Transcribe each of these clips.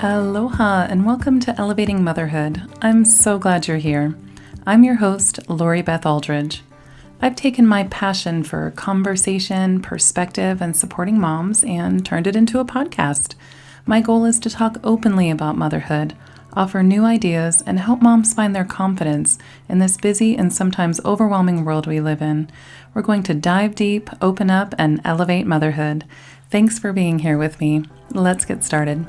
Aloha and welcome to Elevating Motherhood. I'm so glad you're here. I'm your host, Lori Beth Aldridge. I've taken my passion for conversation, perspective, and supporting moms and turned it into a podcast. My goal is to talk openly about motherhood, offer new ideas, and help moms find their confidence in this busy and sometimes overwhelming world we live in. We're going to dive deep, open up, and elevate motherhood. Thanks for being here with me. Let's get started.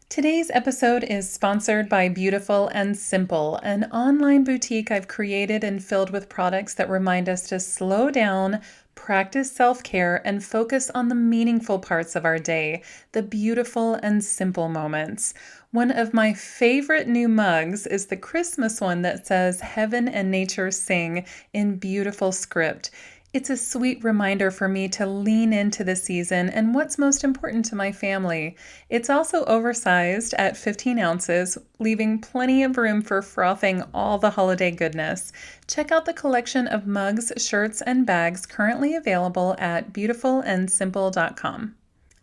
Today's episode is sponsored by Beautiful and Simple, an online boutique I've created and filled with products that remind us to slow down, practice self-care, and focus on the meaningful parts of our day, the beautiful and simple moments. One of my favorite new mugs is the Christmas one that says "Heaven and Nature Sing" in beautiful script. It's a sweet reminder for me to lean into the season and what's most important to my family. It's also oversized at 15 ounces, leaving plenty of room for frothing all the holiday goodness. Check out the collection of mugs, shirts, and bags currently available at beautifulandsimple.com.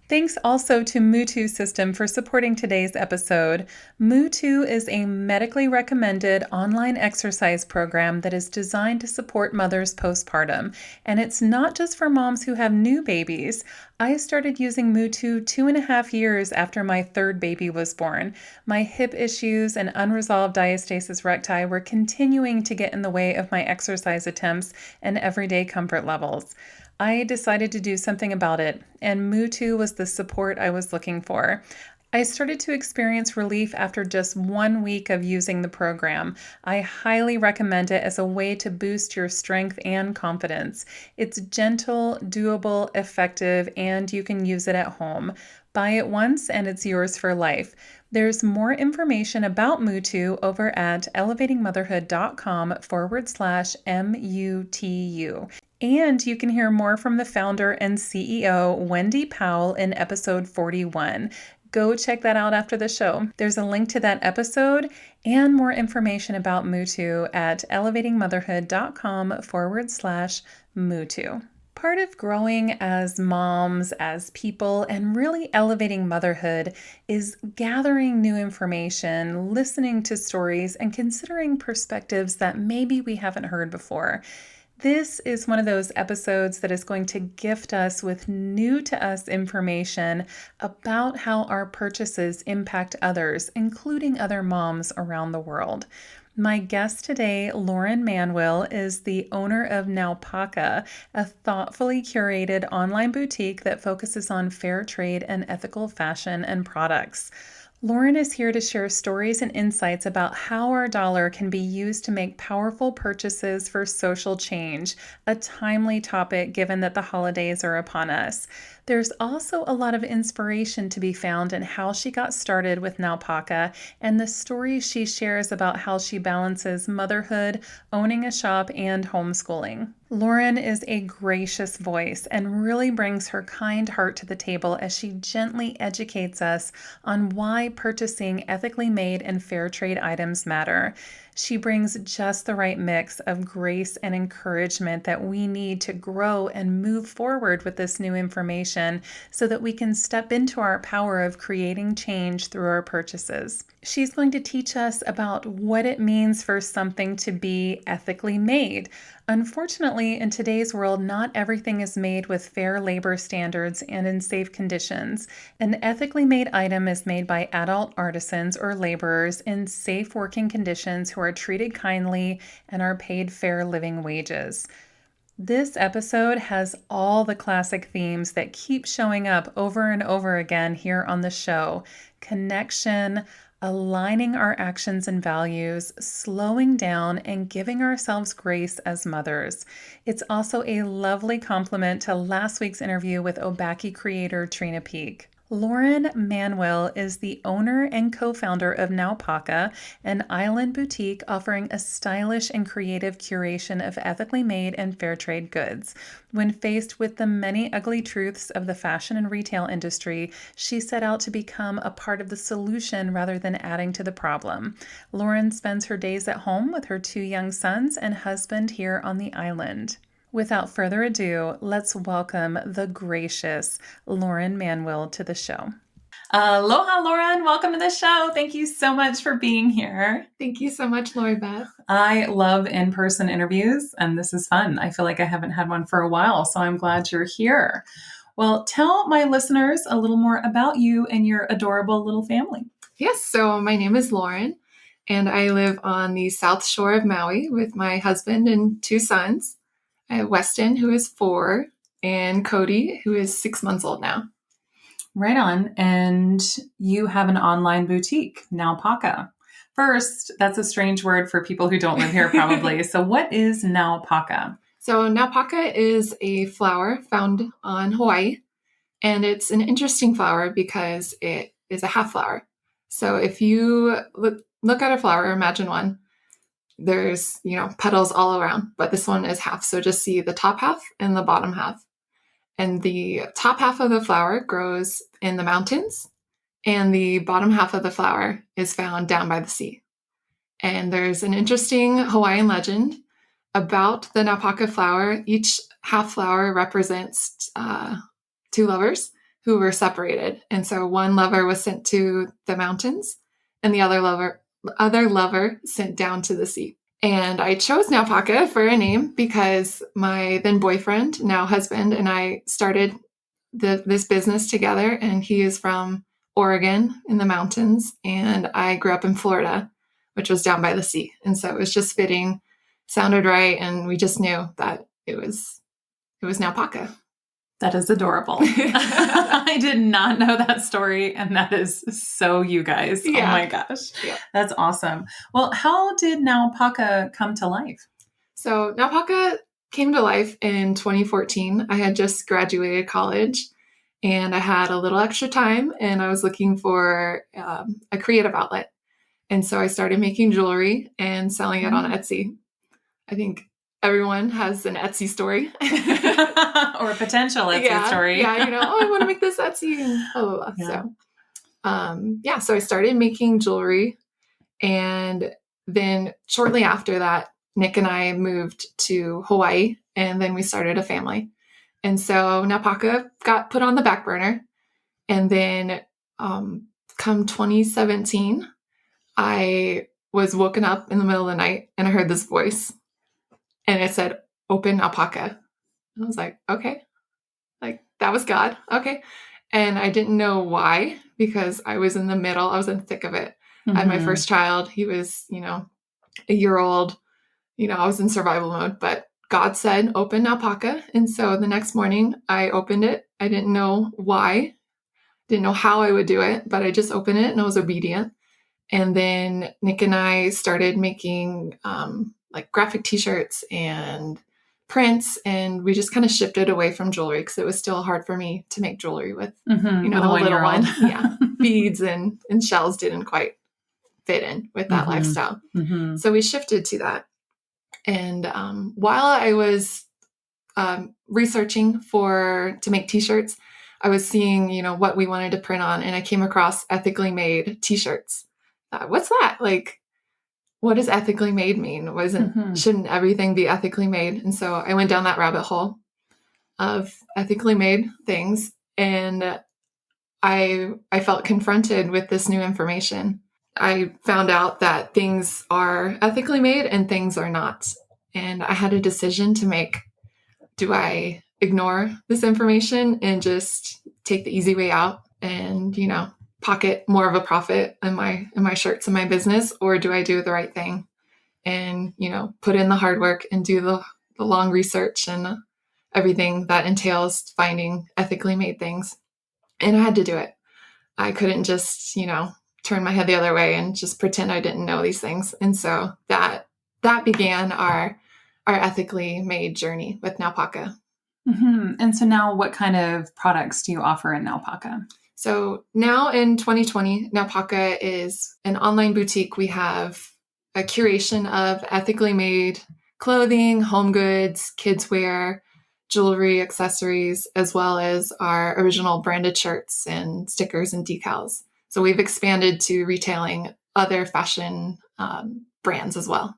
Thanks also to Mutu System for supporting today's episode. Mutu is a medically recommended online exercise program that is designed to support mothers postpartum. And it's not just for moms who have new babies. I started using Mutu 2.5 years after my third baby was born. My hip issues and unresolved diastasis recti were continuing to get in the way of my exercise attempts and everyday comfort levels. I decided to do something about it, and Mutu was the support I was looking for. I started to experience relief after just 1 week of using the program. I highly recommend it as a way to boost your strength and confidence. It's gentle, doable, effective, and you can use it at home. Buy it once and it's yours for life. There's more information about Mutu over at elevatingmotherhood.com/MUTU. And you can hear more from the founder and CEO, Wendy Powell, in episode 41. Go check that out after the show. There's a link to that episode and more information about Mutu at elevatingmotherhood.com/Mutu. Part of growing as moms, as people, and really elevating motherhood is gathering new information, listening to stories, and considering perspectives that maybe we haven't heard before. This is one of those episodes that is going to gift us with new to us information about how our purchases impact others, including other moms around the world. My guest today, Lauren Manwill, is the owner of Naupaka, a thoughtfully curated online boutique that focuses on fair trade and ethical fashion and products. Lauren is here to share stories and insights about how our dollar can be used to make powerful purchases for social change, a timely topic given that the holidays are upon us. There's also a lot of inspiration to be found in how she got started with Naupaka and the stories she shares about how she balances motherhood, owning a shop, and homeschooling. Lauren is a gracious voice and really brings her kind heart to the table as she gently educates us on why purchasing ethically made and fair trade items matter. She brings just the right mix of grace and encouragement that we need to grow and move forward with this new information so that we can step into our power of creating change through our purchases. She's going to teach us about what it means for something to be ethically made. Unfortunately, in today's world, not everything is made with fair labor standards and in safe conditions. An ethically made item is made by adult artisans or laborers in safe working conditions who are treated kindly and are paid fair living wages. This episode has all the classic themes that keep showing up over and over again here on the show: connection, aligning our actions and values, slowing down, and giving ourselves grace as mothers. It's also a lovely complement to last week's interview with Obaki creator Trina Peak. Lauren Manwill is the owner and co-founder of Naupaka, an island boutique offering a stylish and creative curation of ethically made and fair trade goods. When faced with the many ugly truths of the fashion and retail industry, she set out to become a part of the solution rather than adding to the problem. Lauren spends her days at home with her 2 young sons and husband here on the island. Without further ado, let's welcome the gracious Lauren Manwill to the show. Aloha, Lauren. Welcome to the show. Thank you so much for being here. Thank you so much, Lori Beth. I love in-person interviews, and this is fun. I feel like I haven't had one for a while, so I'm glad you're here. Well, tell my listeners a little more about you and your adorable little family. Yes, so my name is Lauren, and I live on the south shore of Maui with my husband and 2 sons. I have Weston, who is 4, and Cody, who is 6 months old now. Right on. And you have an online boutique, Naupaka. First, that's a strange word for people who don't live here probably. So what is Naupaka? So Naupaka is a flower found on Hawaii, and it's an interesting flower because it is a half flower. So if you look at a flower, imagine one, there's, petals all around, but this one is half. So just see the top half and the bottom half. And the top half of the flower grows in the mountains, and the bottom half of the flower is found down by the sea. And there's an interesting Hawaiian legend about the Naupaka flower. Each half flower represents 2 lovers who were separated. And so one lover was sent to the mountains, and the other lover sent down to the sea. And I chose Naupaka for a name because my then boyfriend, now husband, and I started this business together. And he is from Oregon in the mountains, and I grew up in Florida, which was down by the sea. And so it was just fitting, sounded right, and we just knew that it was Naupaka. That is adorable. I did not know that story, and that is so you guys. Yeah. Oh my gosh. Yeah. That's awesome. Well, how did Naupaka come to life? So Naupaka came to life in 2014. I had just graduated college, and I had a little extra time, and I was looking for a creative outlet. And so I started making jewelry and selling it on Etsy. I think everyone has an Etsy story. Or a potential Etsy story. Yeah, I want to make this Etsy. And blah, blah, blah. Yeah. So I started making jewelry. And then shortly after that, Nick and I moved to Hawaii, and then we started a family. And so Naupaka got put on the back burner. And then come 2017, I was woken up in the middle of the night, and I heard this voice. And it said, "Open Alpaca." I was like, okay. Like, that was God. Okay. And I didn't know why, because I was in the thick of it. I had my first child. He was, a year old. I was in survival mode, but God said, "Open Alpaca." And so the next morning I opened it. I didn't know why, didn't know how I would do it, but I just opened it and I was obedient. And then Nick and I started making, like graphic t-shirts and prints, and we just kind of shifted away from jewelry because it was still hard for me to make jewelry with, with a little one. Yeah. Beads and shells didn't quite fit in with that lifestyle. So we shifted to that. And while I was researching to make t-shirts, I was seeing, what we wanted to print on, and I came across ethically made t-shirts. What's that? Like, what does ethically made mean? Shouldn't everything be ethically made? And so I went down that rabbit hole of ethically made things, and I felt confronted with this new information. I found out that things are ethically made and things are not. And I had a decision to make. Do I ignore this information and just take the easy way out and, pocket more of a profit in my shirts and my business, or do I do the right thing and, put in the hard work and do the long research and everything that entails finding ethically made things? And I had to do it. I couldn't just, turn my head the other way and just pretend I didn't know these things. And so that began our ethically made journey with Naupaka. And so now what kind of products do you offer in Naupaka? So now in 2020, Naupaka is an online boutique. We have a curation of ethically made clothing, home goods, kids wear, jewelry, accessories, as well as our original branded shirts and stickers and decals. So we've expanded to retailing other fashion brands as well.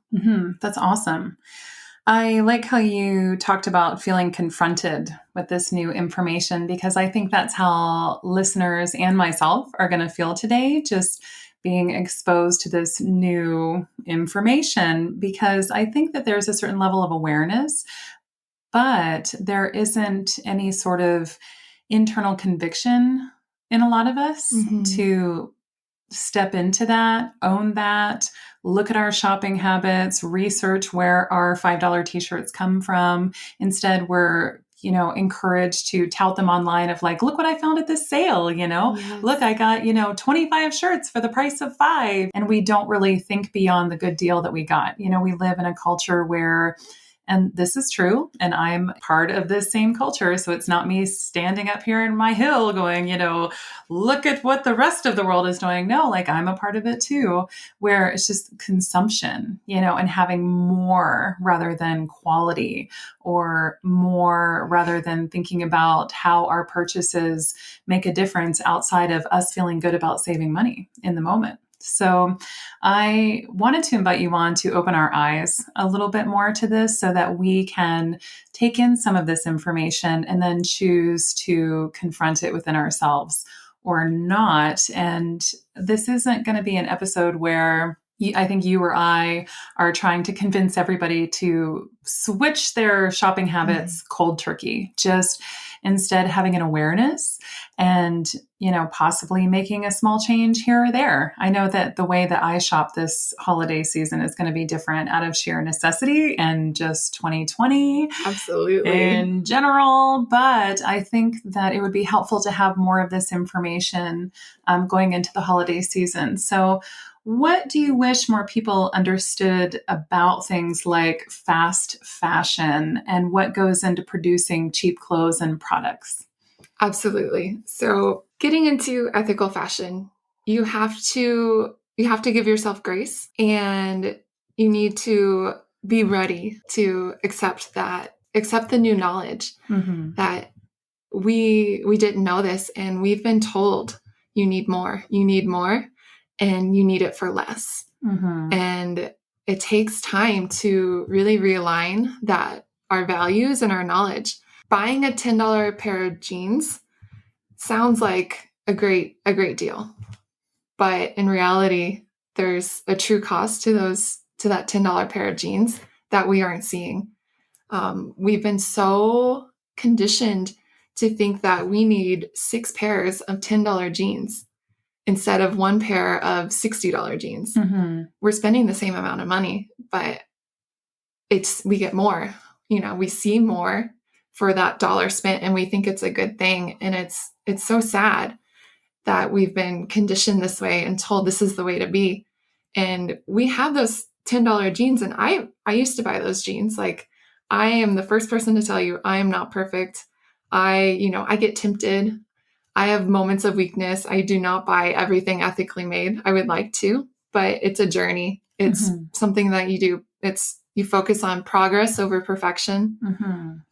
That's awesome. I like how you talked about feeling confronted with this new information, because I think that's how listeners and myself are going to feel today, just being exposed to this new information, because I think that there's a certain level of awareness, but there isn't any sort of internal conviction in a lot of us to step into that, own that, look at our shopping habits, research where our $5 t-shirts come from. Instead, we're, encouraged to tout them online of like, look what I found at this sale, Yes. Look, I got, 25 shirts for the price of 5. And we don't really think beyond the good deal that we got. We live in a culture where, and this is true, and I'm part of this same culture. So it's not me standing up here in my hill going, look at what the rest of the world is doing. No, like I'm a part of it too, where it's just consumption, and having more rather than quality, or more rather than thinking about how our purchases make a difference outside of us feeling good about saving money in the moment. So I wanted to invite you on to open our eyes a little bit more to this so that we can take in some of this information and then choose to confront it within ourselves or not. And this isn't going to be an episode where I think you or I are trying to convince everybody to switch their shopping habits cold turkey. Just instead having an awareness and, possibly making a small change here or there. I know that the way that I shop this holiday season is going to be different out of sheer necessity and just 2020 Absolutely in general. But I think that it would be helpful to have more of this information going into the holiday season. So what do you wish more people understood about things like fast fashion and what goes into producing cheap clothes and products? Absolutely. So getting into ethical fashion, you have to give yourself grace, and you need to be ready to accept the new knowledge that we didn't know this, and we've been told you need more, and you need it for less. And it takes time to really realign our values and our knowledge. Buying a $10 pair of jeans sounds like a great deal, but in reality, there's a true cost to that $10 pair of jeans that we aren't seeing. We've been so conditioned to think that we need 6 pairs of $10 jeans instead of 1 pair of $60 jeans. We're spending the same amount of money, but we get more. We see more for that dollar spent, and we think it's a good thing. And it's so sad that we've been conditioned this way and told this is the way to be. And we have those $10 jeans, and I used to buy those jeans. Like, I am the first person to tell you I am not perfect. I get tempted. I have moments of weakness. I do not buy everything ethically made. I would like to, but it's a journey. It's something that you do. You focus on progress over perfection.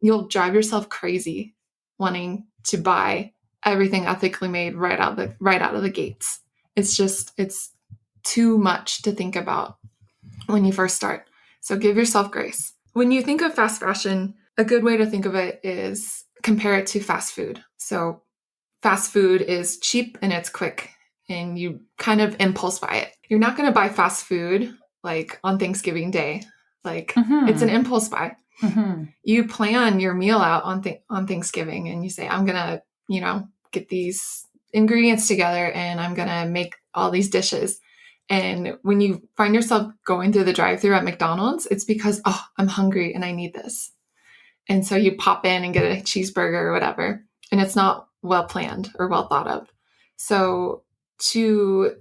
You'll drive yourself crazy wanting to buy everything ethically made right out of the gates. It's too much to think about when you first start. So give yourself grace. When you think of fast fashion, a good way to think of it is compare it to fast food. So fast food is cheap and it's quick, and you kind of impulse buy it. You're not going to buy fast food like on Thanksgiving Day. Like, it's an impulse buy. You plan your meal out on Thanksgiving, and you say, I'm going to, get these ingredients together, and I'm going to make all these dishes. And when you find yourself going through the drive-thru at McDonald's, it's because, I'm hungry and I need this. And so you pop in and get a cheeseburger or whatever, and it's not well planned or well thought of. So to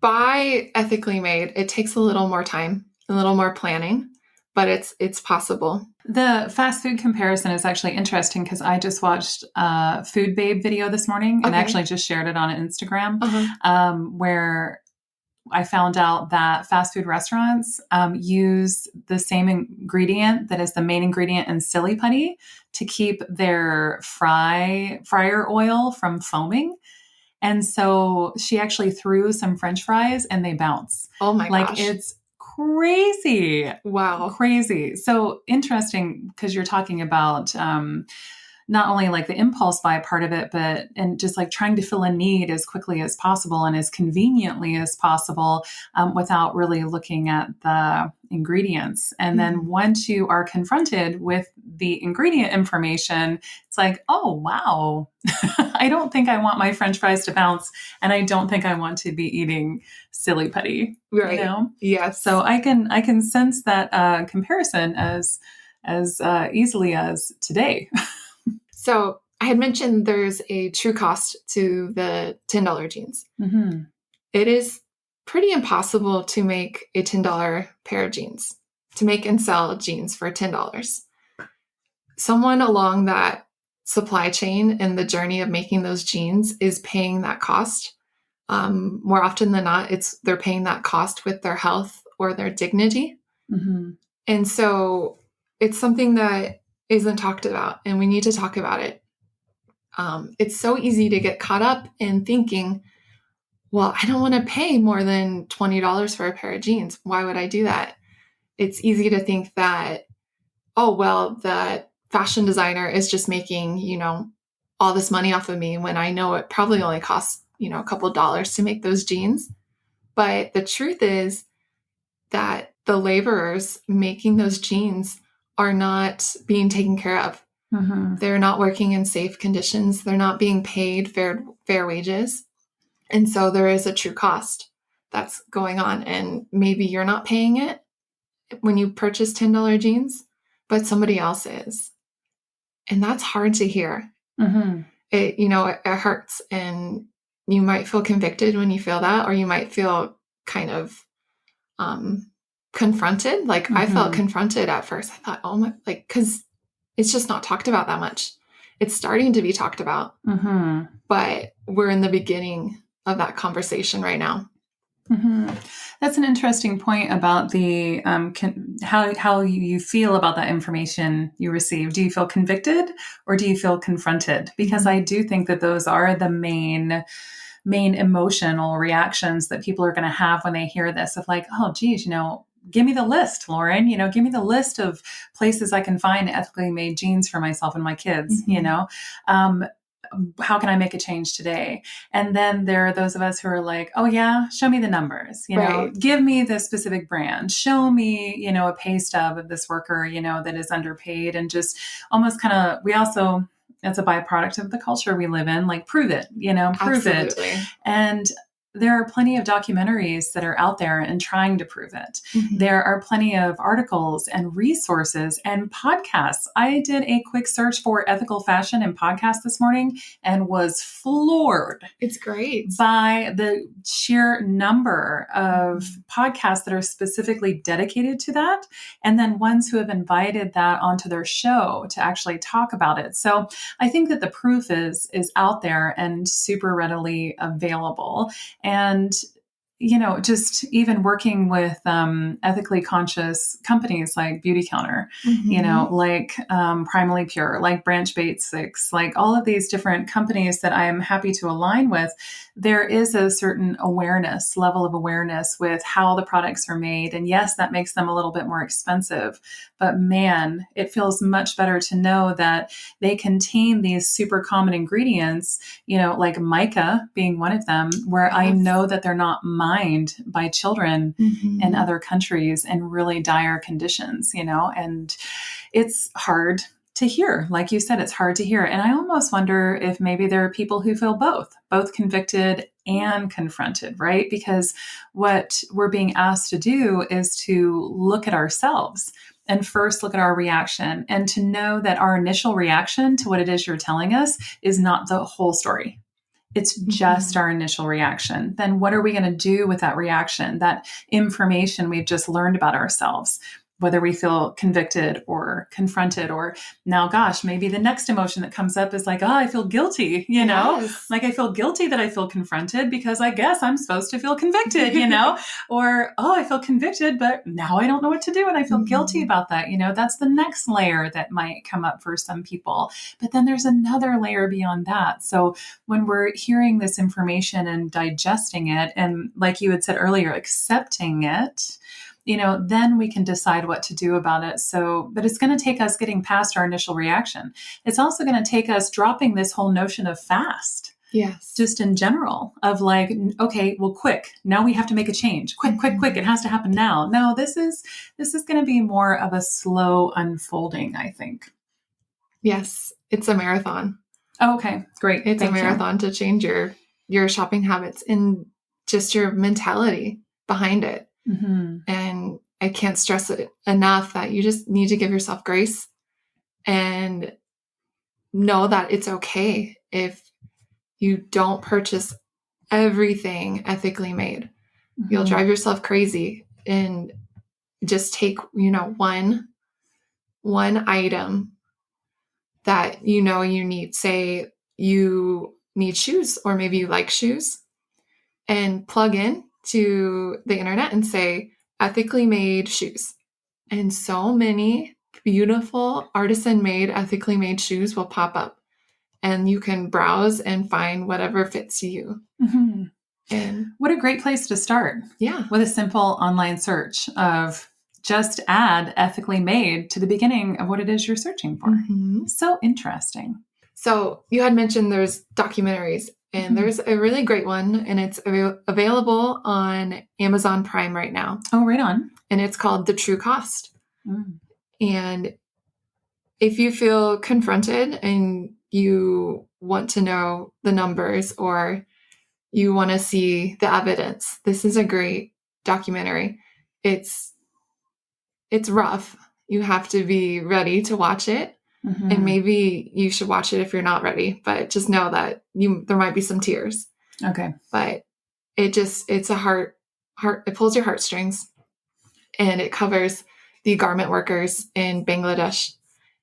buy ethically made, it takes a little more time, a little more planning, but it's possible. The fast food comparison is actually interesting because I just watched a Food Babe video this morning and actually just shared it on Instagram, where I found out that fast food restaurants use the same ingredient that is the main ingredient in silly putty to keep their fryer oil from foaming. And so she actually threw some French fries and they bounce. Oh my gosh. It's crazy. Wow. Crazy. So interesting because you're talking about not only like the impulse buy part of it, but and just like trying to fill a need as quickly as possible and as conveniently as possible without really looking at the ingredients. And then once you are confronted with the ingredient information, it's like, oh, wow, I don't think I want my French fries to bounce. And I don't think I want to be eating silly putty. Right. You know? Yes. So I can sense that comparison as easily as today. So I had mentioned there's a true cost to the $10 jeans. It is pretty impossible to make a $10 pair of jeans, to make and sell jeans for $10. Someone along that supply chain and the journey of making those jeans is paying that cost. More often than not, they're paying that cost with their health or their dignity. And so it's something that isn't talked about, and we need to talk about it. It's so easy to get caught up in thinking, well, I don't want to pay more than $20 for a pair of jeans. Why would I do that? It's easy to think that, oh, well, the fashion designer is just making, all this money off of me when I know it probably only costs, a couple dollars to make those jeans. But the truth is that the laborers making those jeans are not being taken care of. They're not working in safe conditions. They're not being paid fair wages. And so there is a true cost that's going on. And maybe you're not paying it when you purchase $10 jeans, but somebody else is. And that's hard to hear. It hurts. And you might feel convicted when you feel that, or you might feel kind of confronted. Like I felt confronted at first. I thought, oh my, because it's just not talked about that much. It's starting to be talked about, but we're in the beginning of that conversation right now. That's an interesting point about the how you feel about that information you receive. Do you feel convicted or do you feel confronted? Because I do think that those are the main emotional reactions that people are going to have when they hear this of like, oh, geez, give me the list, Lauren, give me the list of places I can find ethically made jeans for myself and my kids, how can I make a change today? And then there are those of us who are like, oh yeah, show me the numbers, give me the specific brand, show me, a pay stub of this worker, that is underpaid, and just almost kind of, we also, it's a byproduct of the culture we live in, like prove it, prove Absolutely. it. And there are plenty of documentaries that are out there and trying to prove it. There are plenty of articles and resources and podcasts. I did a quick search for ethical fashion and podcasts this morning and was floored. It's great. By the sheer number of podcasts that are specifically dedicated to that, and then ones who have invited that onto their show to actually talk about it. So I think that the proof is out there and super readily available. And, just even working with ethically conscious companies like Beauty Counter, like Primally Pure, like Branch Basics, like all of these different companies that I am happy to align with, there is a certain level of awareness with how the products are made. And yes, that makes them a little bit more expensive. But man, it feels much better to know that they contain these super common ingredients, like mica being one of them, where I know that they're not mined by children in other countries in really dire conditions, and it's hard to hear. Like you said, it's hard to hear. And I almost wonder if maybe there are people who feel both convicted and confronted, right? Because what we're being asked to do is to look at ourselves and first look at our reaction, and to know that our initial reaction to what it is you're telling us is not the whole story. It's just our initial reaction. Then what are we going to do with that reaction, that information we've just learned about ourselves? whether we feel convicted or confronted, or now, gosh, maybe the next emotion that comes up is like, oh, I feel guilty, like I feel guilty that I feel confronted because I guess I'm supposed to feel convicted, or, oh, I feel convicted, but now I don't know what to do. And I feel guilty about that. That's the next layer that might come up for some people. But then there's another layer beyond that. So when we're hearing this information and digesting it, and like you had said earlier, accepting it, then we can decide what to do about it. But it's going to take us getting past our initial reaction. It's also going to take us dropping this whole notion of fast. Yes. Just in general of like, okay, well, quick, now we have to make a change. Quick. It has to happen now. No, this is going to be more of a slow unfolding, I think. Yes. It's a marathon. Oh, okay. Great. It's a marathon to change your shopping habits and just your mentality behind it. Mm-hmm. And I can't stress it enough that you just need to give yourself grace and know that it's okay if you don't purchase everything ethically made. Mm-hmm. You'll drive yourself crazy, and just take, one item that you need. Say you need shoes, or maybe you like shoes, and plug in to the internet and say ethically made shoes. And so many beautiful artisan made, ethically made shoes will pop up, and you can browse and find whatever fits you. Mm-hmm. And what a great place to start. Yeah. With a simple online search of just add ethically made to the beginning of what it is you're searching for. Mm-hmm. So interesting. So you had mentioned there's documentaries, and mm-hmm. there's a really great one, and it's available on Amazon Prime right now. Oh, right on. And it's called The True Cost. Mm. And if you feel confronted and you want to know the numbers, or you want to see the evidence, this is a great documentary. It's rough. You have to be ready to watch it. Mm-hmm. And maybe you should watch it if you're not ready, but just know that there might be some tears. Okay. But it's a heart, it pulls your heartstrings, and it covers the garment workers in Bangladesh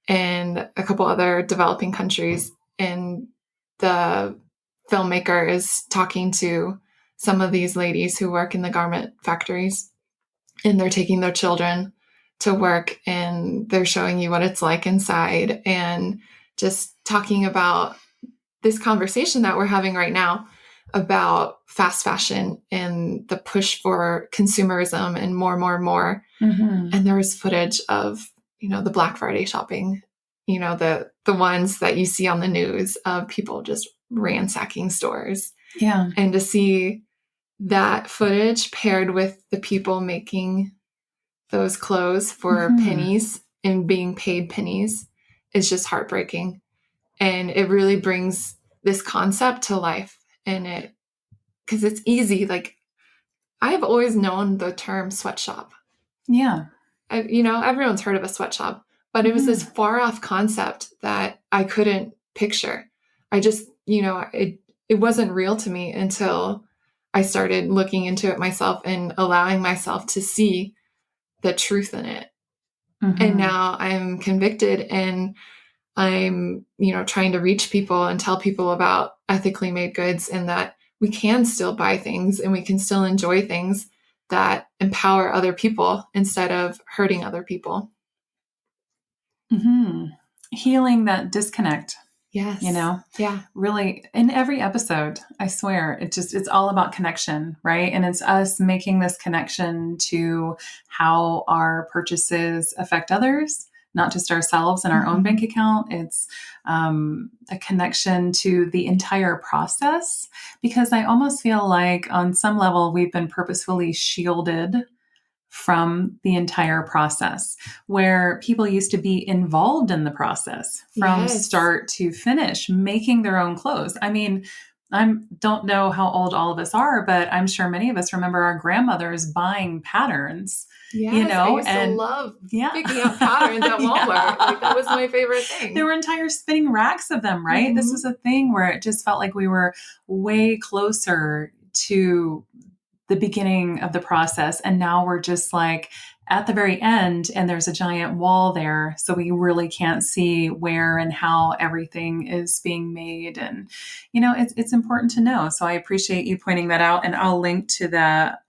and a couple other developing countries. And the filmmaker is talking to some of these ladies who work in the garment factories, and they're taking their children to work, and they're showing you what it's like inside, and just talking about this conversation that we're having right now about fast fashion and the push for consumerism and more. Mm-hmm. And there was footage of, the Black Friday shopping, the ones that you see on the news of people just ransacking stores. Yeah. And to see that footage paired with the people making those clothes for mm-hmm. pennies and being paid pennies is just heartbreaking. And it really brings this concept to life. And because it's easy. Like, I've always known the term sweatshop. Yeah. Everyone's heard of a sweatshop, but it was this far off concept that I couldn't picture. I just, it wasn't real to me until I started looking into it myself and allowing myself to see the truth in it. Mm-hmm. And now I'm convicted, and I'm, trying to reach people and tell people about ethically made goods, and that we can still buy things and we can still enjoy things that empower other people instead of hurting other people. Mm-hmm. Healing that disconnect. Yes. Yeah. Really, in every episode, I swear, it's all about connection, right? And it's us making this connection to how our purchases affect others, not just ourselves and our mm-hmm. own bank account. It's a connection to the entire process, because I almost feel like on some level we've been purposefully shielded from the entire process, where people used to be involved in the process from start to finish, making their own clothes. I mean, I don't know how old all of us are, but I'm sure many of us remember our grandmothers buying patterns. Yes, I used to love picking out patterns at Walmart. Yeah. Like, that was my favorite thing. There were entire spinning racks of them, right? Mm-hmm. This was a thing where it just felt like we were way closer to the beginning of the process. And now we're just like at the very end, and there's a giant wall there. So we really can't see where and how everything is being made. And, it's important to know. So I appreciate you pointing that out. And I'll link to that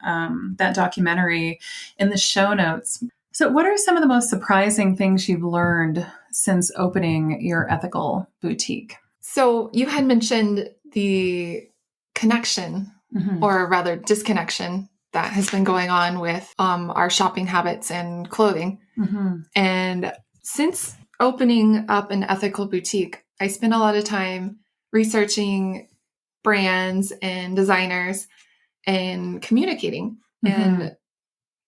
documentary in the show notes. So what are some of the most surprising things you've learned since opening your ethical boutique? So you had mentioned the connection, or rather disconnection, that has been going on with our shopping habits and clothing. And since opening up an ethical boutique, I spent a lot of time researching brands and designers and communicating. And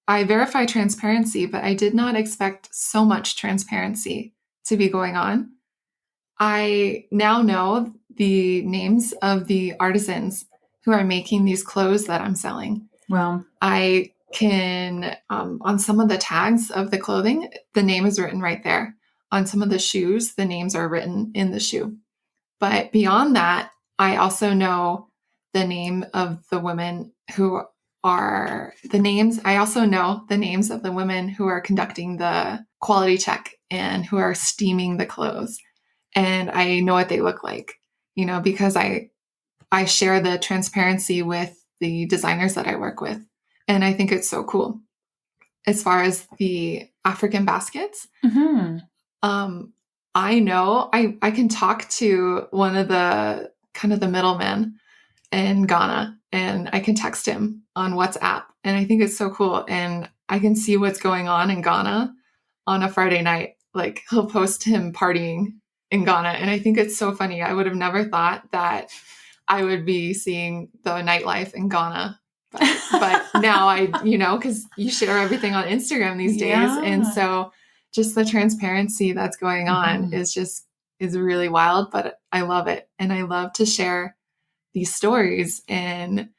I verify transparency, but I did not expect so much transparency to be going on. I now know the names of the artisans who are making these clothes that I'm selling. Wow. I can, on some of the tags of the clothing, the name is written right there. On some of the shoes, the names are written in the shoe. But beyond that, I also know the name of the women who are the names. I also know the names of the women who are conducting the quality check and who are steaming the clothes. And I know what they look like, because I share the transparency with the designers that I work with. And I think it's so cool. As far as the African baskets, I know I can talk to one of the kind of the middlemen in Ghana, and I can text him on WhatsApp. And I think it's so cool. And I can see what's going on in Ghana on a Friday night. Like, he'll post him partying in Ghana. And I think it's so funny. I would have never thought that I would be seeing the nightlife in Ghana. But now because you share everything on Instagram these days. Yeah. And so just the transparency that's going on is really wild, but I love it. And I love to share these stories and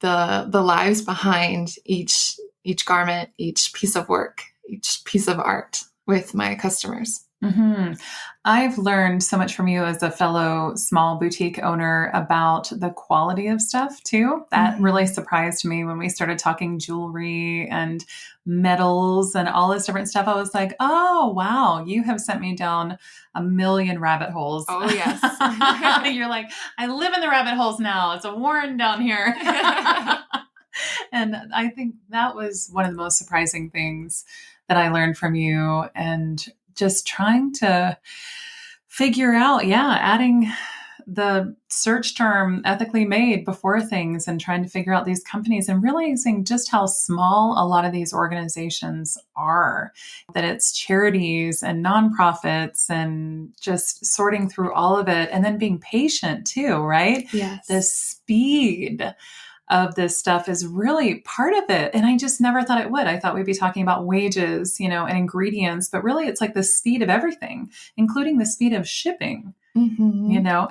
the lives behind each garment, each piece of work, each piece of art with my customers. I've learned so much from you as a fellow small boutique owner about the quality of stuff too. That really surprised me when we started talking jewelry and metals and all this different stuff. I was like, oh, wow, you have sent me down a million rabbit holes. Oh, yes. You're like, I live in the rabbit holes now. It's a warren down here. And I think that was one of the most surprising things that I learned from you, and just trying to figure out, adding the search term ethically made before things and trying to figure out these companies and realizing just how small a lot of these organizations are, that it's charities and nonprofits, and just sorting through all of it and then being patient too, right? Yes. The speed of this stuff is really part of it. And I just never thought it would. I thought we'd be talking about wages, and ingredients, but really it's like the speed of everything, including the speed of shipping,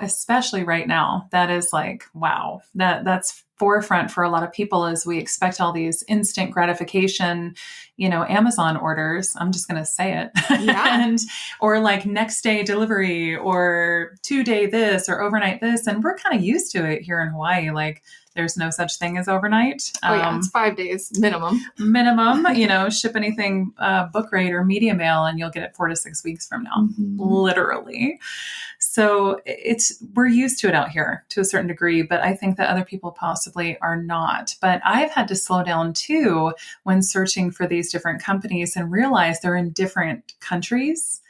especially right now. That is like, wow, that's forefront for a lot of people as we expect all these instant gratification, Amazon orders. I'm just going to say it. Yeah. Or like next day delivery or 2-day this or overnight this. And we're kind of used to it here in Hawaii. Like, there's no such thing as overnight. It's 5 days minimum. Ship anything book rate or media mail and you'll get it 4 to 6 weeks from now, literally. So we're used to it out here to a certain degree, but I think that other people possibly are not. But I've had to slow down too when searching for these different companies and realize they're in different countries.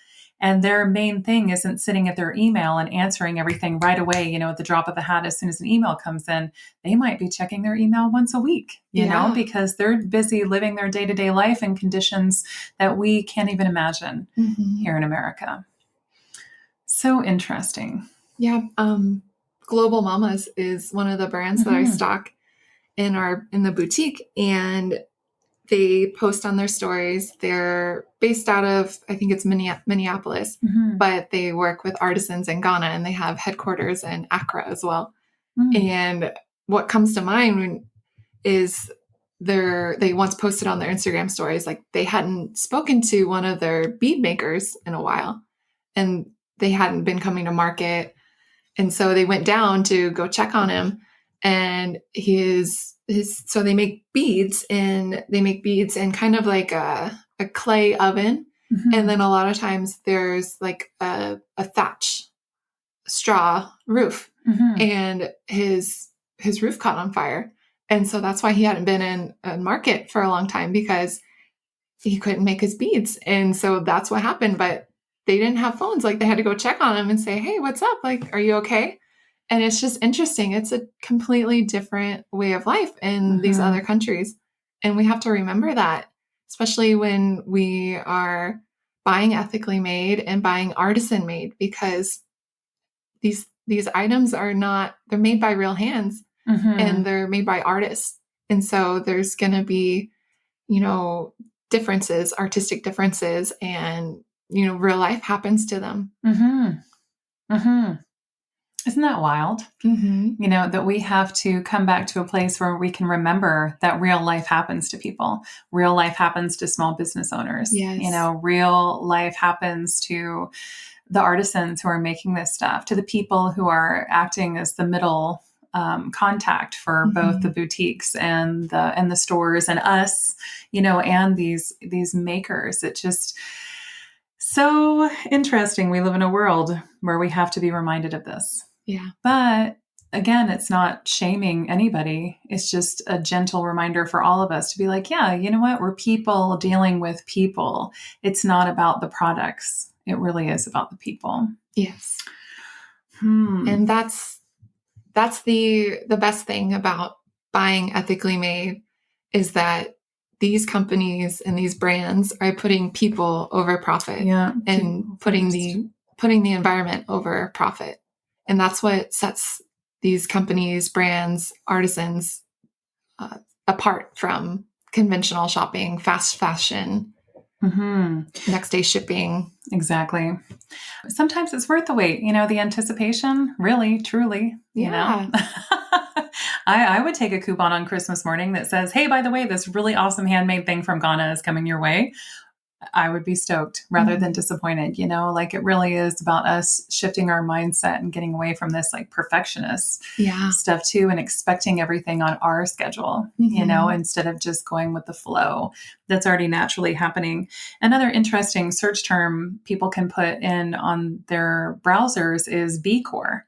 And their main thing isn't sitting at their email and answering everything right away, at the drop of a hat. As soon as an email comes in, they might be checking their email once a week, because they're busy living their day-to-day life in conditions that we can't even imagine here in America. So interesting. Yeah. Global Mamas is one of the brands that I stock in the boutique, and they post on their stories. They're based out of, I think it's Minneapolis, but they work with artisans in Ghana, and they have headquarters in Accra as well. And what comes to mind is they once posted on their Instagram stories, like they hadn't spoken to one of their bead makers in a while, and they hadn't been coming to market. And so they went down to go check on him, and his so they make beads in kind of like a clay oven. Mm-hmm. And then a lot of times there's like a thatch straw roof, Mm-hmm. and his roof caught on fire. And so that's why he hadn't been in a market for a long time, because he couldn't make his beads. And so that's what happened. But they didn't have phones. Like, they had to go check on him and say, hey, what's up? Like, are you okay? And it's just interesting. It's a completely different way of life in these other countries. And we have to remember that, especially when we are buying ethically made and buying artisan made, because these items are not, they're made by real hands, and they're made by artists. And so there's going to be, differences, artistic differences, and, real life happens to them. Isn't that wild? That we have to come back to a place where we can remember that real life happens to people. Real life happens to small business owners. Yes. Real life happens to the artisans who are making this stuff, to the people who are acting as the middle contact for both the boutiques and the stores and us, and these makers. It just so interesting. We live in a world where we have to be reminded of this. Yeah. But again, it's not shaming anybody. It's just a gentle reminder for all of us to be like, yeah, you know what? We're people dealing with people. It's not about the products. It really is about the people. Yes. And that's the best thing about buying ethically made, is that these companies and these brands are putting people over profit, and putting the environment over profit. And that's what sets these companies, brands, artisans apart from conventional shopping, fast fashion, next day shipping. Exactly. Sometimes it's worth the wait, the anticipation, really, truly, I would take a coupon on Christmas morning that says, hey, by the way, this really awesome handmade thing from Ghana is coming your way. I would be stoked rather than disappointed. Like, it really is about us shifting our mindset and getting away from this like perfectionist stuff too, and expecting everything on our schedule, instead of just going with the flow that's already naturally happening. Another interesting search term people can put in on their browsers is B Corp,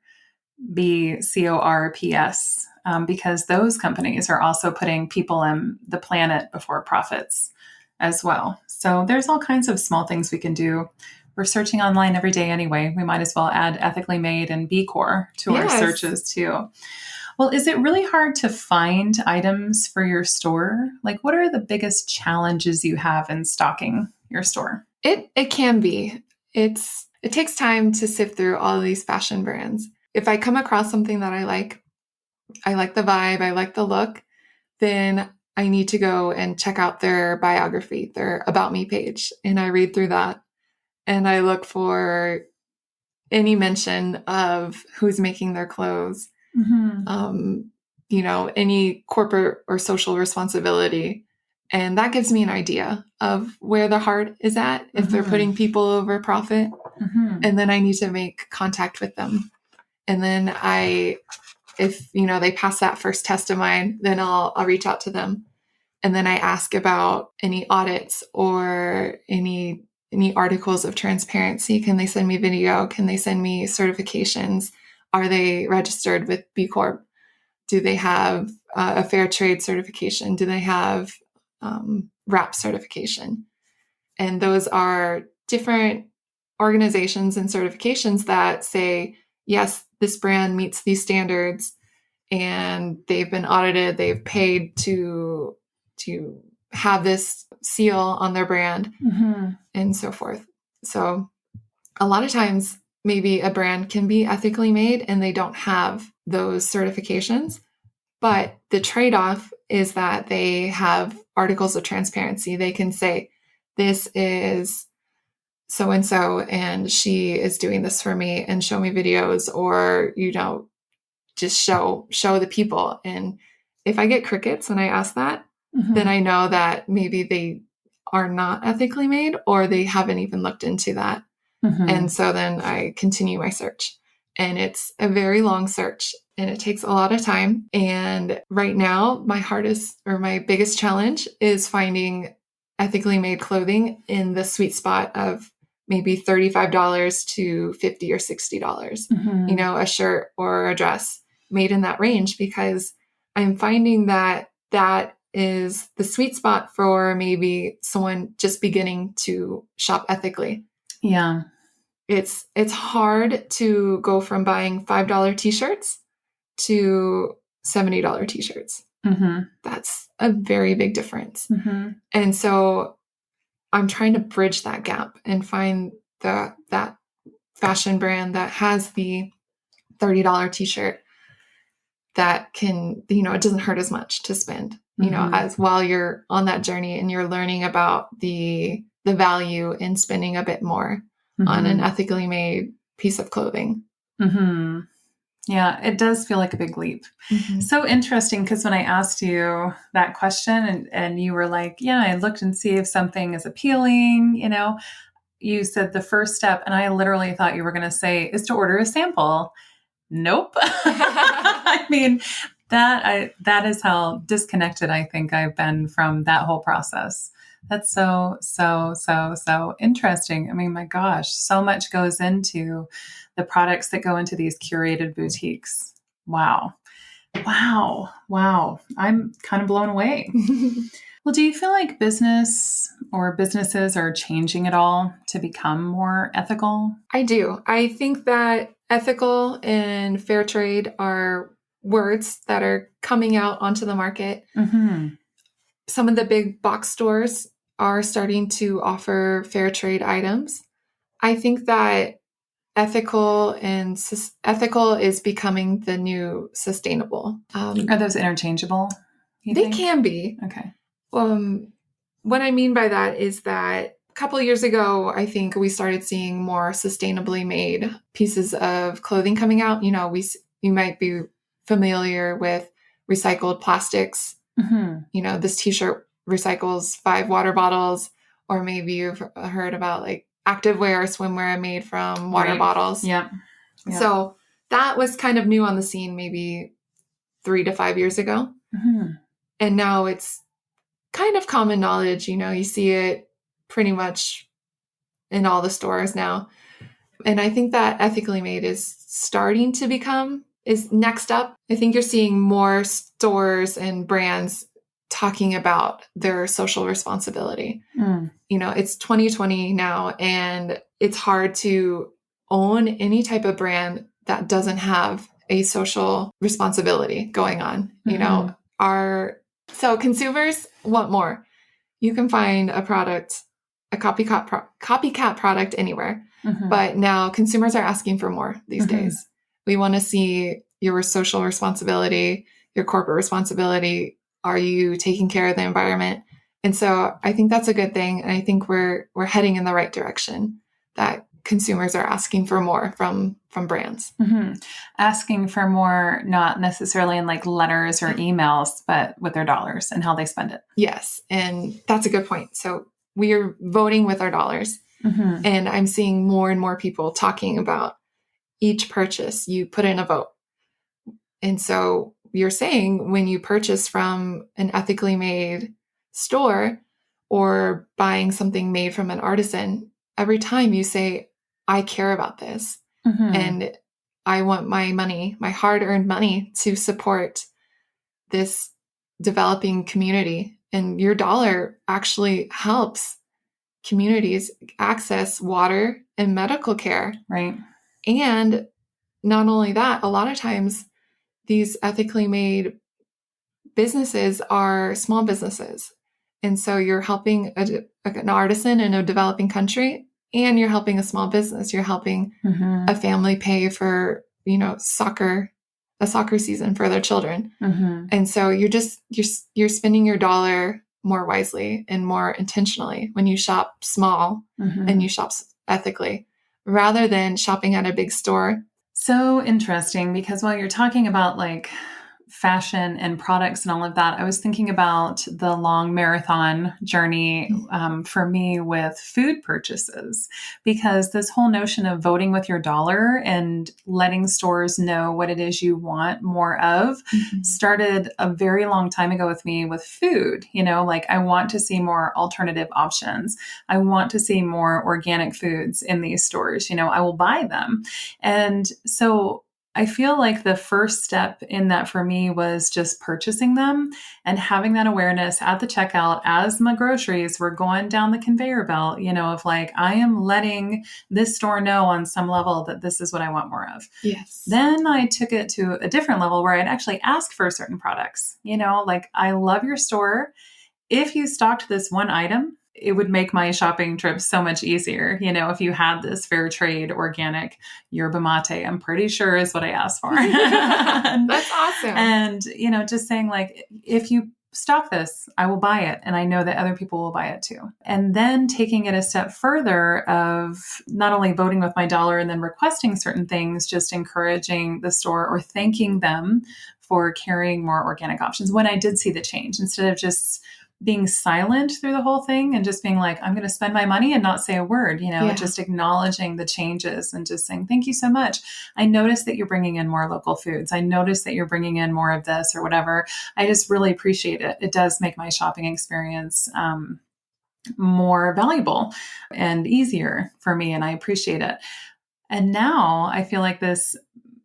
BCORPS, because those companies are also putting people and the planet before profits as well. So there's all kinds of small things we can do. We're searching online every day anyway. We might as well add ethically made and B Corp to our searches too. Well, is it really hard to find items for your store? Like, what are the biggest challenges you have in stocking your store? It can be. It takes time to sift through all of these fashion brands. If I come across something that I like the vibe, I like the look, then I need to go and check out their biography, their About Me page. And I read through that, and I look for any mention of who's making their clothes, any corporate or social responsibility. And that gives me an idea of where the heart is at, if they're putting people over profit. And then I need to make contact with them. And then if they pass that first test of mine, then I'll reach out to them. And then I ask about any audits or any articles of transparency. Can they send me video? Can they send me certifications? Are they registered with B Corp? Do they have a fair trade certification? Do they have RAP certification? And those are different organizations and certifications that say, yes, this brand meets these standards, and they've been audited, they've paid to have this seal on their brand, and so forth. So a lot of times, maybe a brand can be ethically made and they don't have those certifications, but the trade-off is that they have articles of transparency. They can say, this is so-and-so, and she is doing this for me, and show me videos, or, just show the people. And if I get crickets when I ask that, then I know that maybe they are not ethically made, or they haven't even looked into that. And so then I continue my search, and it's a very long search. and it takes a lot of time. And right now, my biggest challenge is finding ethically made clothing in the sweet spot of maybe $35 to $50 or $60, a shirt or a dress made in that range, because I'm finding that is the sweet spot for maybe someone just beginning to shop ethically. Yeah. It's hard to go from buying $5 t-shirts to $70 t-shirts. That's a very big difference. And so I'm trying to bridge that gap and find that fashion brand that has the $30 t-shirt that can, it doesn't hurt as much to spend, as while you're on that journey and you're learning about the value in spending a bit more on an ethically made piece of clothing. Yeah, it does feel like a big leap. So interesting, because when I asked you that question and you were like, yeah, I looked and see if something is appealing, you said the first step, and I literally thought you were going to say is to order a sample. Nope. I mean, that is how disconnected I think I've been from that whole process. That's so interesting. I mean, my gosh, so much goes into the products that go into these curated boutiques. Wow. I'm kind of blown away. Well, do you feel like business or businesses are changing at all to become more ethical? I do. I think that ethical and fair trade are words that are coming out onto the market. Some of the big box stores are starting to offer fair trade items. I think that ethical is becoming the new sustainable. Are those interchangeable? They can be. Okay. What I mean by that is that a couple of years ago, I think we started seeing more sustainably made pieces of clothing coming out. You might be familiar with recycled plastics. This t-shirt recycles 5 water bottles, or maybe you've heard about like activewear or swimwear made from water bottles. Yeah. So that was kind of new on the scene maybe 3 to 5 years ago. And now it's kind of common knowledge. You see it pretty much in all the stores now. And I think that ethically made is next up. I think you're seeing more stores and brands talking about their social responsibility. It's 2020 now, and it's hard to own any type of brand that doesn't have a social responsibility going on. So consumers want more. You can find a copycat product anywhere, but now consumers are asking for more these days. We want to see your social responsibility, your corporate responsibility. Are you taking care of the environment? And so I think that's a good thing. And I think we're heading in the right direction, that consumers are asking for more from brands. Asking for more, not necessarily in like letters or emails, but with their dollars and how they spend it. Yes. And that's a good point. So we are voting with our dollars. And I'm seeing more and more people talking about each purchase you put in a vote. And so you're saying when you purchase from an ethically made store or buying something made from an artisan, every time you say, I care about this and I want my money, my hard-earned money, to support this developing community. And your dollar actually helps communities access water and medical care. Right. And not only that, a lot of times these ethically made businesses are small businesses. And so you're helping an artisan in a developing country, and you're helping a small business. You're helping a family pay for, a soccer season for their children. And so you're spending your dollar more wisely and more intentionally when you shop small and you shop ethically, rather than shopping at a big store. So interesting, because while you're talking about like fashion and products and all of that, I was thinking about the long marathon journey for me with food purchases, because this whole notion of voting with your dollar and letting stores know what it is you want more of started a very long time ago with me with food. Like I want to see more alternative options. I want to see more organic foods in these stores. I will buy them. And so I feel like the first step in that for me was just purchasing them and having that awareness at the checkout as my groceries were going down the conveyor belt, of like, I am letting this store know on some level that this is what I want more of. Yes. Then I took it to a different level where I'd actually ask for certain products, like, I love your store. If you stocked this one item, it would make my shopping trip so much easier. If you had this fair trade, organic yerba mate, I'm pretty sure is what I asked for. That's awesome. And, just saying like, if you stock this, I will buy it. And I know that other people will buy it too. And then taking it a step further of not only voting with my dollar and then requesting certain things, just encouraging the store or thanking them for carrying more organic options when I did see the change, instead of just being silent through the whole thing and just being like, I'm going to spend my money and not say a word, just acknowledging the changes and just saying, thank you so much. I noticed that you're bringing in more local foods. I noticed that you're bringing in more of this or whatever. I just really appreciate it. It does make my shopping experience more valuable and easier for me. And I appreciate it. And now I feel like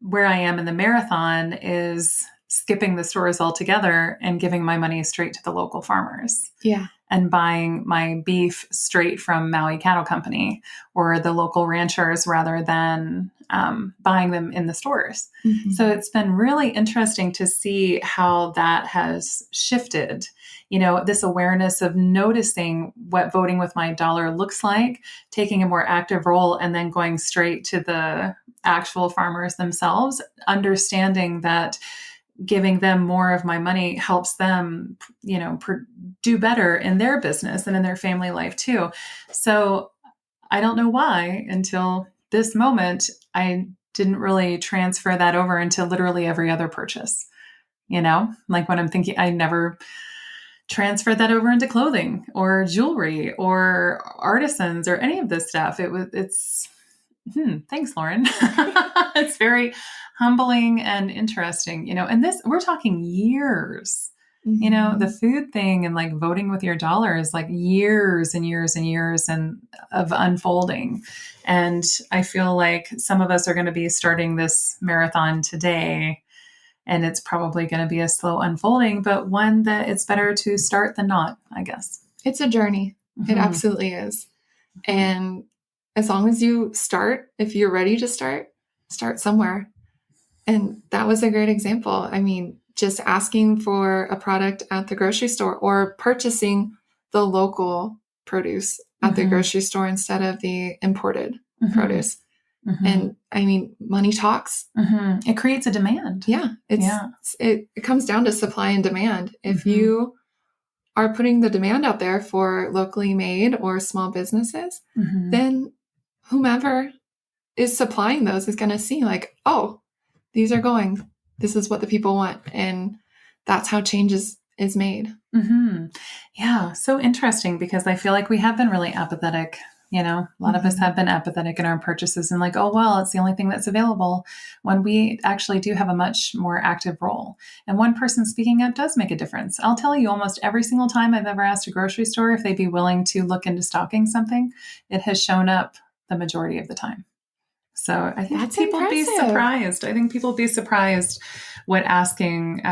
where I am in the marathon is skipping the stores altogether and giving my money straight to the local farmers. Yeah. And buying my beef straight from Maui Cattle Company or the local ranchers rather than buying them in the stores. So it's been really interesting to see how that has shifted, this awareness of noticing what voting with my dollar looks like, taking a more active role, and then going straight to the actual farmers themselves, understanding that giving them more of my money helps them, do better in their business and in their family life too. So I don't know why until this moment, I didn't really transfer that over into literally every other purchase. Like when I'm thinking, I never transferred that over into clothing or jewelry or artisans or any of this stuff. Thanks, Lauren. It's very humbling and interesting, and we're talking years, the food thing and like voting with your dollar is like years and years and years of unfolding. And I feel like some of us are going to be starting this marathon today, and it's probably going to be a slow unfolding, but one that it's better to start than not, I guess. It's a journey. It absolutely is. And as long as you start, if you're ready to start somewhere. And that was a great example. I mean, just asking for a product at the grocery store or purchasing the local produce at the grocery store instead of the imported produce. And I mean, money talks. It creates a demand. Yeah. It comes down to supply and demand. If you are putting the demand out there for locally made or small businesses, then whomever is supplying those is going to see like, oh, these are going, this is what the people want. And that's how change is made. Yeah. So interesting, because I feel like we have been really apathetic. A lot of us have been apathetic in our purchases and like, oh, well, it's the only thing that's available, when we actually do have a much more active role. And one person speaking up does make a difference. I'll tell you, almost every single time I've ever asked a grocery store if they'd be willing to look into stocking something, it has shown up the majority of the time. So I think That's people impressive. be surprised. I think people be surprised what asking,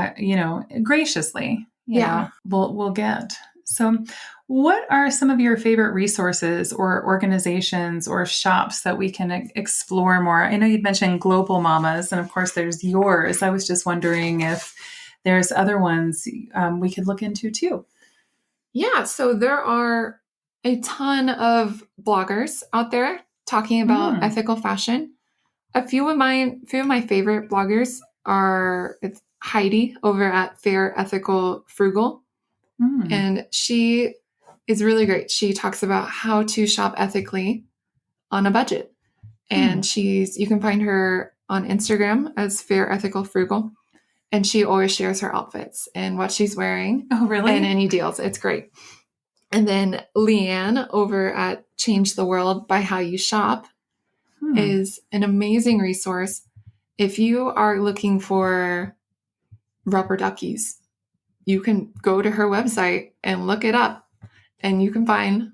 graciously, we'll get. So what are some of your favorite resources or organizations or shops that we can explore more? I know you'd mentioned Global Mamas, and of course there's yours. I was just wondering if there's other ones we could look into too. Yeah. So there are a ton of bloggers out there talking about ethical fashion. A few of my favorite bloggers are Heidi over at Fair Ethical Frugal. And she is really great. She talks about how to shop ethically on a budget. And you can find her on Instagram as Fair Ethical Frugal. and she always shares her outfits and what she's wearing. Oh, really? And any deals. It's great. And what she's wearing. Oh, really? And any deals. It's great. And then Leanne over at Change the World by How You Shop is an amazing resource. If you are looking for rubber duckies, you can go to her website and look it up, and you can find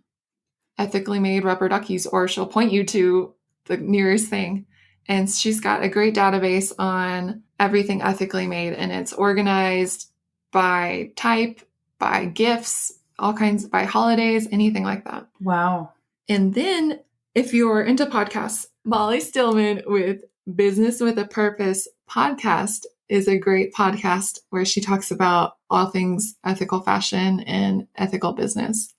ethically made rubber duckies, or she'll point you to the nearest thing. And she's got a great database on everything ethically made, and it's organized by type, by gifts, all kinds, by holidays, anything like that. Wow. And then if you're into podcasts, Molly Stillman with Business with a Purpose podcast is a great podcast where she talks about all things ethical fashion and ethical business.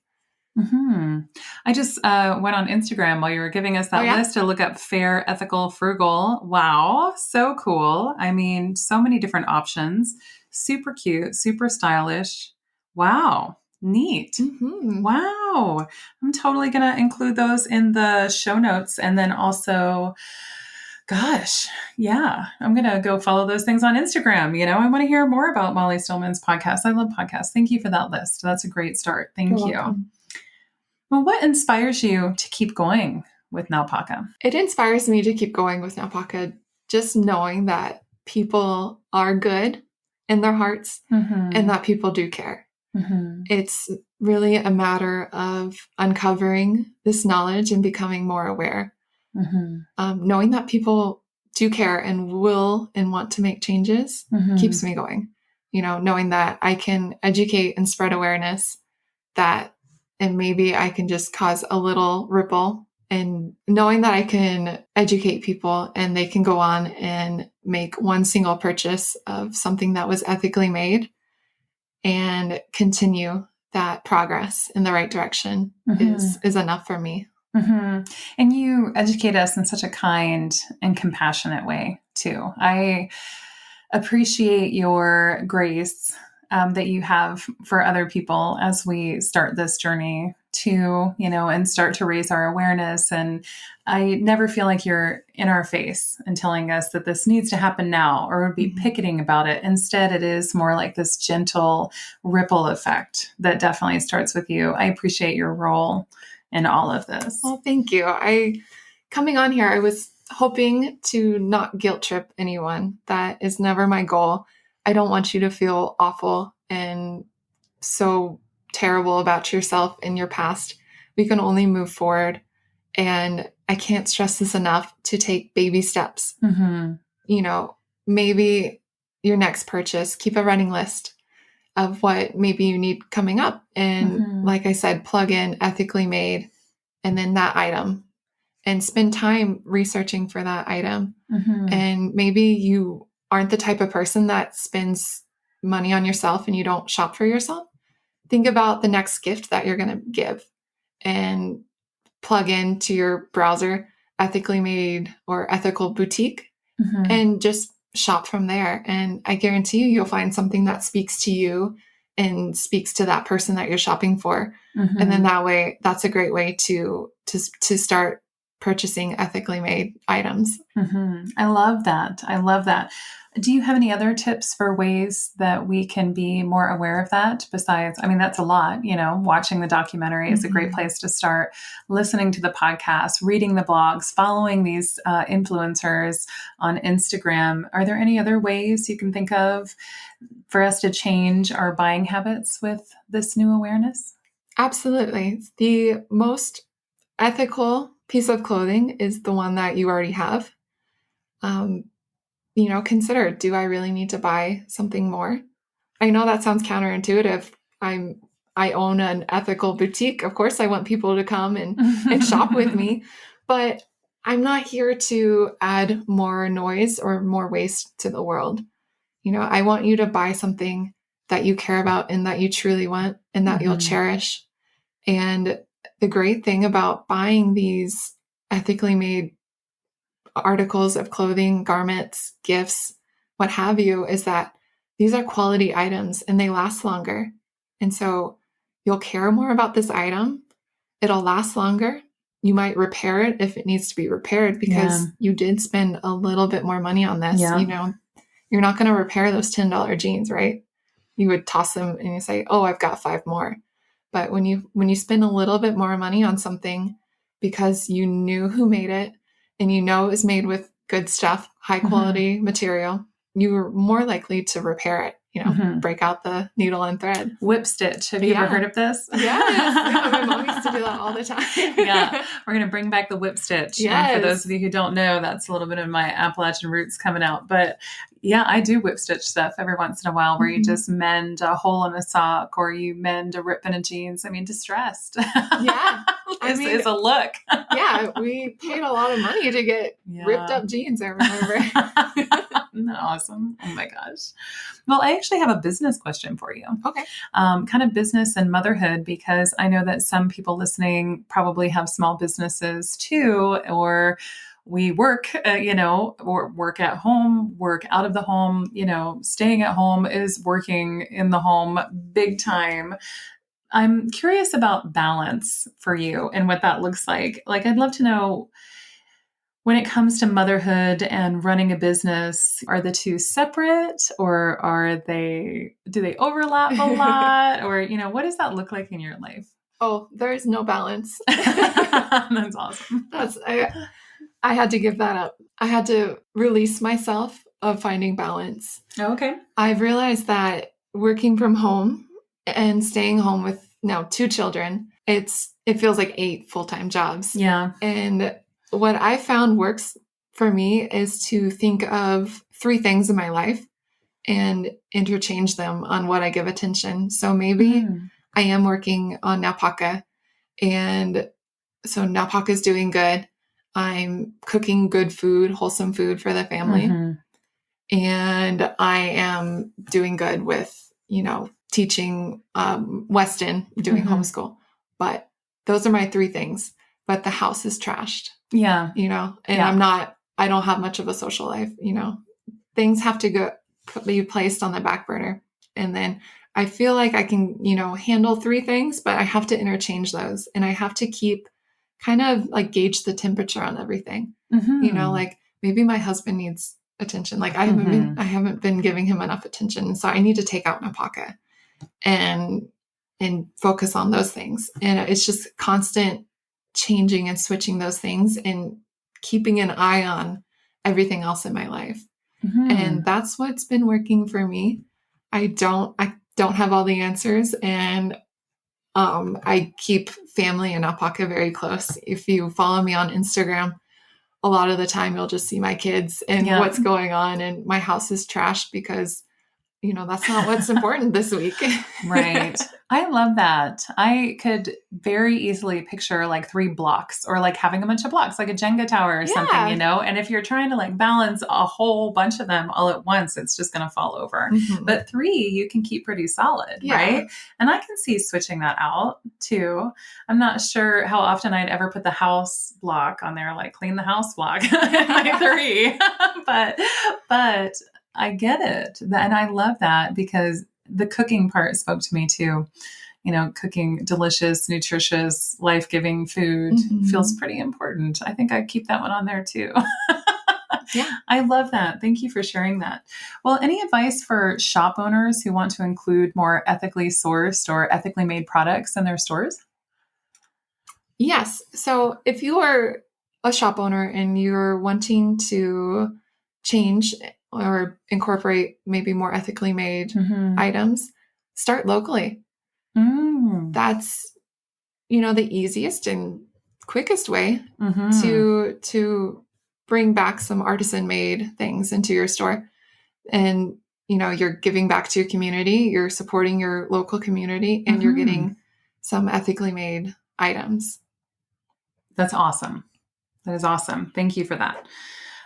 I just went on Instagram while you were giving us that list to look up fair, ethical, frugal. Wow. So cool. I mean, so many different options. Super cute, super stylish. Wow. Neat. Wow. I'm totally going to include those in the show notes. And then also, gosh, yeah, I'm going to go follow those things on Instagram. I want to hear more about Molly Stillman's podcast. I love podcasts. Thank you for that list. That's a great start. Thank you. Welcome. Well, what inspires you to keep going with Naupaka? It inspires me to keep going with Naupaka, just knowing that people are good in their hearts and that people do care. It's really a matter of uncovering this knowledge and becoming more aware. Knowing that people do care and will and want to make changes keeps me going. Knowing that I can educate and spread awareness, and maybe I can just cause a little ripple, and knowing that I can educate people and they can go on and make one single purchase of something that was ethically made and continue that progress in the right direction is enough for me. And you educate us in such a kind and compassionate way too. I appreciate your grace that you have for other people as we start this journey too, and start to raise our awareness. And I never feel like you're in our face and telling us that this needs to happen now, or would be picketing about it. Instead, it is more like this gentle ripple effect that definitely starts with you. I appreciate your role in all of this. Well, thank you. Coming on here, I was hoping to not guilt trip anyone. That is never my goal. I don't want you to feel awful and so terrible about yourself in your past. We can only move forward. And I can't stress this enough, to take baby steps. Maybe your next purchase, keep a running list of what maybe you need coming up. And like I said, plug in ethically made and then that item, and spend time researching for that item. And maybe you aren't the type of person that spends money on yourself and you don't shop for yourself. Think about the next gift that you're going to give and plug into your browser ethically made or ethical boutique and just shop from there. And I guarantee you'll find something that speaks to you and speaks to that person that you're shopping for. And then that way, that's a great way to start purchasing ethically made items. I love that. I love that. Do you have any other tips for ways that we can be more aware of that? Besides, that's a lot, watching the documentary is a great place to start, listening to the podcast, reading the blogs, following these influencers on Instagram. Are there any other ways you can think of for us to change our buying habits with this new awareness? Absolutely. The most ethical piece of clothing is the one that you already have. Consider, do I really need to buy something more? I know that sounds counterintuitive. I own an ethical boutique. Of course, I want people to come and shop with me, but I'm not here to add more noise or more waste to the world. I want you to buy something that you care about and that you truly want and that you'll cherish. And the great thing about buying these ethically made articles of clothing, garments, gifts, what have you, is that these are quality items and they last longer. And so you'll care more about this item. It'll last longer. You might repair it if it needs to be repaired because you did spend a little bit more money on this. you're not going to repair those $10 jeans, right? You would toss them and you say, oh, I've got 5 more. But when you spend a little bit more money on something because you knew who made it and you know it was made with good stuff, high quality material, you're more likely to repair it, break out the needle and thread. Whip stitch. Have you ever heard of this? Yes. My mom used to do that all the time. Yeah. We're going to bring back the whip stitch. Yes. And for those of you who don't know, that's a little bit of my Appalachian roots coming out. But yeah, I do whip stitch stuff every once in a while where you just mend a hole in a sock or you mend a rip in a jeans. I mean, distressed. Yeah. It's a look. Yeah. We paid a lot of money to get ripped up jeans, I remember. Isn't that awesome? Oh my gosh. Well, I actually have a business question for you. Okay. Kind of business and motherhood, because I know that some people listening probably have small businesses too, or we work, or work at home, work out of the home, staying at home is working in the home big time. I'm curious about balance for you and what that looks like. Like, I'd love to know, when it comes to motherhood and running a business, are the two separate, or do they overlap a lot? Or, what does that look like in your life? Oh, there is no balance. That's awesome. I had to give that up. I had to release myself of finding balance. Oh, okay. I've realized that working from home and staying home with now 2 children, it feels like 8 full-time jobs. Yeah. And what I found works for me is to think of 3 things in my life and interchange them on what I give attention. So maybe I am working on Naupaka, and so Naupaka is doing good. I'm cooking good food, wholesome food for the family. And I am doing good with, teaching Weston, doing homeschool. But those are my 3 things. But the house is trashed. Yeah. And I don't have much of a social life, things have to be placed on the back burner. And then I feel like I can, handle 3 things, but I have to interchange those, and I have to keep kind of like gauge the temperature on everything. Like maybe my husband needs attention. Like I haven't been giving him enough attention. So I need to take out Naupaka and focus on those things. And it's just constant changing and switching those things and keeping an eye on everything else in my life. And that's what's been working for me. I don't have all the answers, and I keep family and Alpaca very close. If you follow me on Instagram, a lot of the time you'll just see my kids and what's going on, and my house is trashed because that's not what's important this week. Right. I love that. I could very easily picture like 3 blocks, or like having a bunch of blocks, like a Jenga tower or something, and if you're trying to like balance a whole bunch of them all at once, it's just going to fall over. But 3, you can keep pretty solid, right? And I can see switching that out too. I'm not sure how often I'd ever put the house block on there, like clean the house block, like 3, but I get it. And I love that, because the cooking part spoke to me too. Cooking delicious, nutritious, life-giving food feels pretty important. I think I'd keep that one on there too. Yeah. I love that. Thank you for sharing that. Well, any advice for shop owners who want to include more ethically sourced or ethically made products in their stores? Yes. So if you are a shop owner and you're wanting to change or incorporate maybe more ethically made items, start locally. That's, the easiest and quickest way to bring back some artisan made things into your store. And, you're giving back to your community, you're supporting your local community, and you're getting some ethically made items. That's awesome. That is awesome. Thank you for that.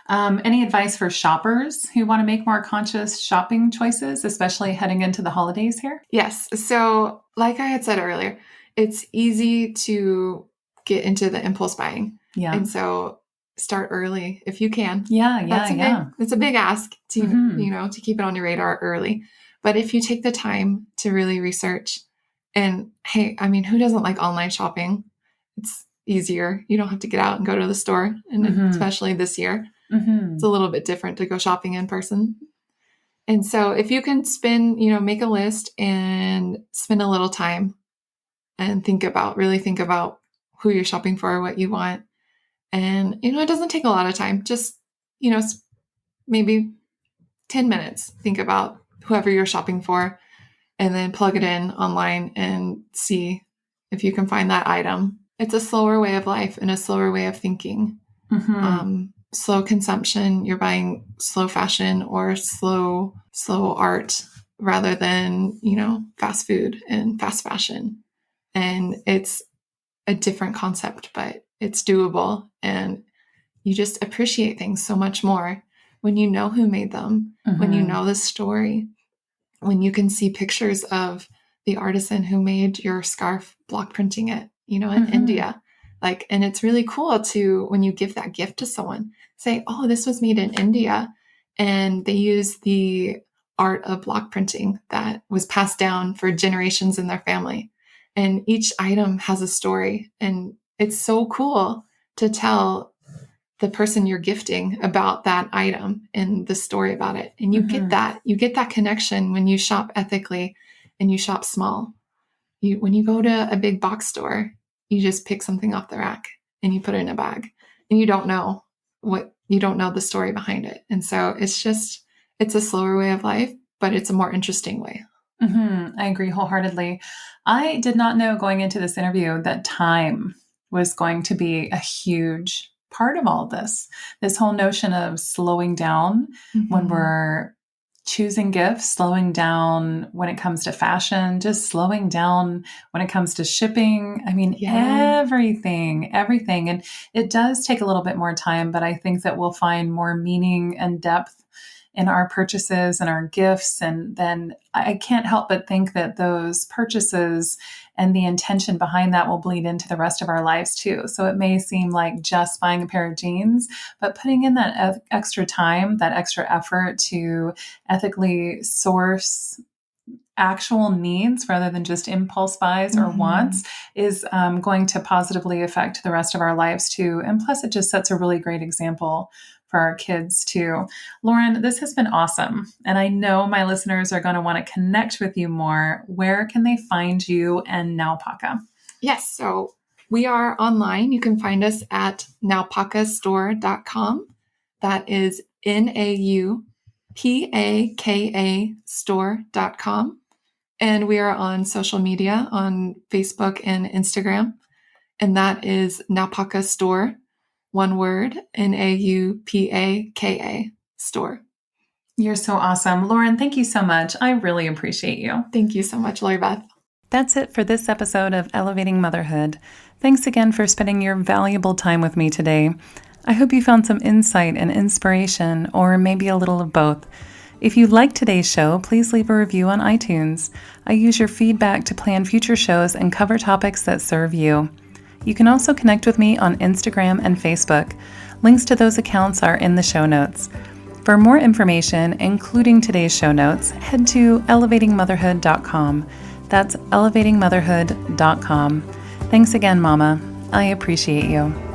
Any advice for shoppers who want to make more conscious shopping choices, especially heading into the holidays here? Yes. So like I had said earlier, it's easy to get into the impulse buying. Yeah. And so start early if you can. It's a big ask to, to keep it on your radar early. But if you take the time to really research, and hey, I mean, who doesn't like online shopping? It's easier. You don't have to get out and go to the store. And especially this year, it's a little bit different to go shopping in person. And so if you can make a list and spend a little time and really think about who you're shopping for, what you want. And, it doesn't take a lot of time, just, maybe 10 minutes, think about whoever you're shopping for, and then plug it in online and see if you can find that item. It's a slower way of life and a slower way of thinking. Slow consumption, you're buying slow fashion or slow art rather than, fast food and fast fashion. And it's a different concept, but it's doable. And you just appreciate things so much more when you know who made them, when you know the story, when you can see pictures of the artisan who made your scarf, block printing it, in India. And it's really cool to, when you give that gift to someone, say, oh, this was made in India. And they use the art of block printing that was passed down for generations in their family. And each item has a story. And it's so cool to tell the person you're gifting about that item and the story about it. And you get that connection when you shop ethically and you shop small. When you go to a big box store, you just pick something off the rack and you put it in a bag, and you don't know the story behind it. And so it's a slower way of life, but it's a more interesting way. I agree wholeheartedly. I did not know going into this interview that time was going to be a huge part of all this whole notion of slowing down when we're choosing gifts, slowing down when it comes to fashion, just slowing down when it comes to shipping. I mean, everything. And it does take a little bit more time, but I think that we'll find more meaning and depth in our purchases and our gifts. And then I can't help but think that those purchases and the intention behind that will bleed into the rest of our lives too. So it may seem like just buying a pair of jeans, but putting in that extra time, that extra effort to ethically source actual needs rather than just impulse buys or wants is going to positively affect the rest of our lives too. And plus, it just sets a really great example for our kids too. Lauren, this has been awesome. And I know my listeners are going to want to connect with you more. Where can they find you and Naupaka? Yes. So we are online. You can find us at naupakastore.com. That is NAUPAKA store.com. And we are on social media on Facebook and Instagram. And that is Naupaka Store. One word, NAUPAKA store. You're so awesome. Lauren, thank you so much. I really appreciate you. Thank you so much, Lori Beth. That's it for this episode of Elevating Motherhood. Thanks again for spending your valuable time with me today. I hope you found some insight and inspiration, or maybe a little of both. If you liked today's show, please leave a review on iTunes. I use your feedback to plan future shows and cover topics that serve you. You can also connect with me on Instagram and Facebook. Links to those accounts are in the show notes. For more information, including today's show notes, head to elevatingmotherhood.com. That's elevatingmotherhood.com. Thanks again, Mama. I appreciate you.